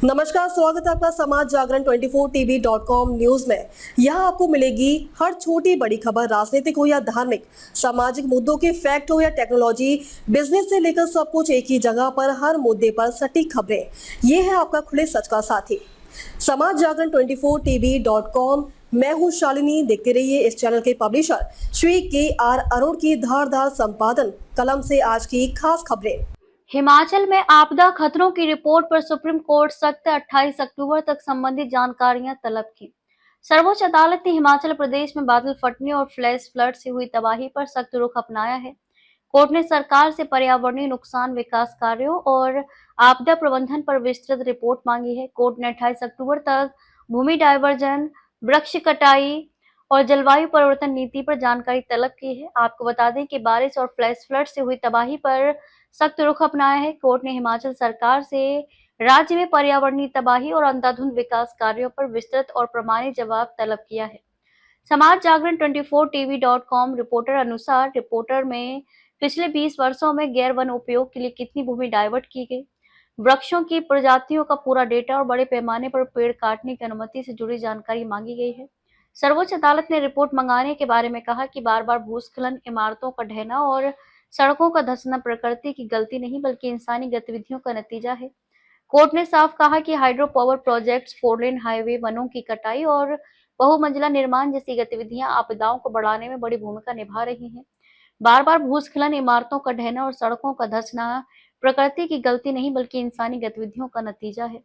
नमस्कार, स्वागत है आपका समाज जागरण 24tv.com न्यूज में। यहाँ आपको मिलेगी हर छोटी बड़ी खबर, राजनीतिक हो या धार्मिक, सामाजिक मुद्दों के फैक्ट हो या टेक्नोलॉजी, बिजनेस से लेकर सब कुछ एक ही जगह पर, हर मुद्दे पर सटीक खबरें। ये है आपका खुले सच का साथी समाज जागरण 24tv.com। मैं हूँ शालिनी। देखते रहिए इस चैनल के पब्लिशर श्री KR अरुण की धारदार संपादन कलम से आज की खास खबरें। हिमाचल में आपदा खतरों की रिपोर्ट पर सुप्रीम कोर्ट सख्त 28 अक्टूबर तक संबंधित जानकारियां तलब की। सर्वोच्च अदालत ने हिमाचल प्रदेश में बादल फटने और फ्लैश फ्लड से हुई तबाही पर सख्त रुख अपनाया है। कोर्ट ने सरकार से पर्यावरणीय नुकसान, विकास कार्यों और आपदा प्रबंधन पर विस्तृत रिपोर्ट मांगी है। कोर्ट ने 28 अक्टूबर तक भूमि डायवर्जन, वृक्ष कटाई और जलवायु परिवर्तन नीति पर जानकारी तलब की है। आपको बता दें कि बारिश और फ्लैश फ्लड से हुई तबाही पर सख्त रुख अपनाया है। कोर्ट ने हिमाचल सरकार से राज्य में पर्यावरणीय तबाही और अंधाधुंध विकास कार्यों पर विस्तृत और प्रमाणित जवाब तलब किया है। समाज जागरण 24tv.com रिपोर्टर अनुसार रिपोर्टर में पिछले 20 वर्षों में गैर वन उपयोग के लिए कितनी भूमि डाइवर्ट की गई, वृक्षों की प्रजातियों का पूरा डेटा और बड़े पैमाने पर पेड़ काटने की अनुमति से जुड़ी जानकारी मांगी गई है। सर्वोच्च अदालत ने रिपोर्ट मंगाने के बारे में कहा कि बार बार भूस्खलन, इमारतों का ढहना और सड़कों का धंसना प्रकृति की गलती नहीं बल्कि इंसानी गतिविधियों का नतीजा है। कोर्ट ने साफ कहा कि hydro power projects, 4 lane highway, वनों की कटाई और बहुमंजिला निर्माण जैसी गतिविधियां आपदाओं को बढ़ाने में बड़ी भूमिका निभा रही हैं। बार बार भूस्खलन, इमारतों का ढहना और सड़कों का धंसना प्रकृति की गलती नहीं बल्कि इंसानी गतिविधियों का नतीजा है।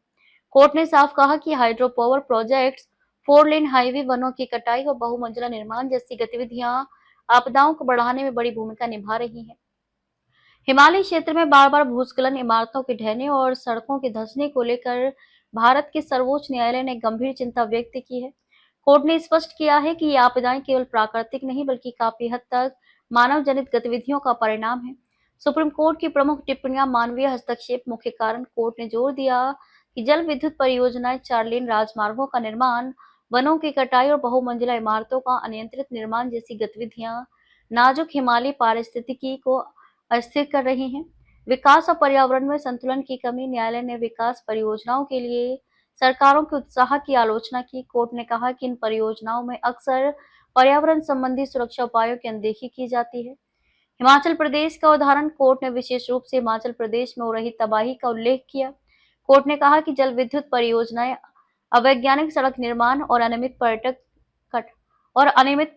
कोर्ट ने साफ कहा कि hydro power projects, 4 lane highway, वनों की कटाई और बहुमंजिला निर्माण जैसी गतिविधियां आपदाओं को बढ़ाने में बड़ी भूमिका निभा रही हैं। हिमालयी क्षेत्र में बार बार भूस्खलन, इमारतों के ढहने और सड़कों के धंसने को लेकर भारत के सर्वोच्च न्यायालय ने गंभीर चिंता व्यक्त की है। कोर्ट ने स्पष्ट किया है कि ये आपदाएं केवल प्राकृतिक नहीं बल्कि काफी हद तक मानव जनित गतिविधियों का परिणाम है। सुप्रीम कोर्ट की प्रमुख टिप्पणियां, मानवीय हस्तक्षेप मुख्य कारण। कोर्ट ने जोर दिया कि जल विद्युत परियोजनाएं, 4 लेन राजमार्गों का निर्माण, वनों की कटाई और बहुमंजिला इमारतों का अनियंत्रित निर्माण जैसी गतिविधियां नाजुक हिमालयी पारिस्थितिकी को अस्थिर कर रही हैं। विकास और पर्यावरण में संतुलन की कमी। न्यायालय ने विकास परियोजनाओं के लिए सरकारों के उत्साह की आलोचना की। कोर्ट ने कहा कि इन परियोजनाओं में अक्सर पर्यावरण संबंधी सुरक्षा उपायों की अनदेखी की जाती है। हिमाचल प्रदेश का उदाहरण। कोर्ट ने विशेष रूप से हिमाचल प्रदेश में हो रही तबाही का उल्लेख किया। कोर्ट ने कहा कि जल विद्युत परियोजनाएं, अवैज्ञानिक सड़क निर्माण और अनियमित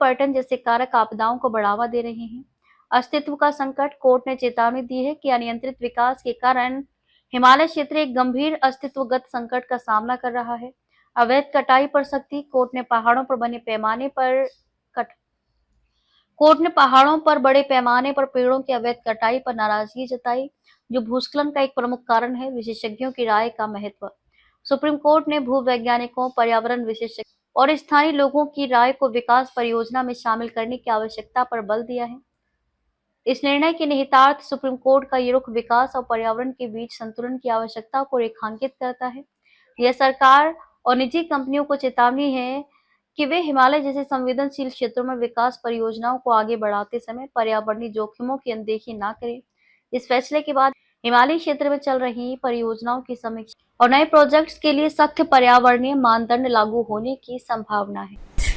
पर्यटन जैसे कारक आपदाओं को बढ़ावा दे रहे हैं। अस्तित्व का संकट। कोर्ट ने चेतावनी दी है कि अनियंत्रित विकास के कारण हिमालय क्षेत्र एक गंभीर अस्तित्वगत संकट का सामना कर रहा है। अवैध कटाई पर सख्ती। कोर्ट ने पहाड़ों पर बड़े पैमाने पर पेड़ों की अवैध कटाई पर नाराजगी जताई, जो भूस्खलन का एक प्रमुख कारण है। विशेषज्ञों की राय का महत्व। सुप्रीम कोर्ट ने भूवैज्ञानिकों, पर्यावरण विशेषज्ञों और स्थानीय लोगों की राय को विकास परियोजना में शामिल करने की आवश्यकता पर बल दिया है। इस निर्णय के निहितार्थ सुप्रीम कोर्ट का ये रुख विकास और पर्यावरण के बीच संतुलन की आवश्यकता को रेखांकित करता है। यह सरकार और निजी कंपनियों को चेतावनी है कि वे हिमालय जैसे संवेदनशील क्षेत्रों में विकास परियोजनाओं को आगे बढ़ाते समय पर्यावरणीय जोखिमों की अनदेखी न करें। इस फैसले के बाद हिमालयी क्षेत्र में चल रही परियोजनाओं की समीक्षा और नए प्रोजेक्ट्स के लिए सख्त पर्यावरणीय मानदंड लागू होने की संभावना है।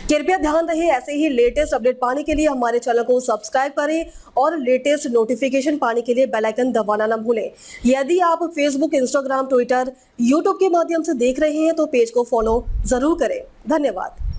कृपया ध्यान रहे, ऐसे ही लेटेस्ट अपडेट पाने के लिए हमारे चैनल को सब्सक्राइब करें और लेटेस्ट नोटिफिकेशन पाने के लिए बेल आइकन दबाना न भूलें। यदि आप फेसबुक, इंस्टाग्राम, ट्विटर, यूट्यूब के माध्यम से देख रहे हैं तो पेज को फॉलो जरूर करें। धन्यवाद।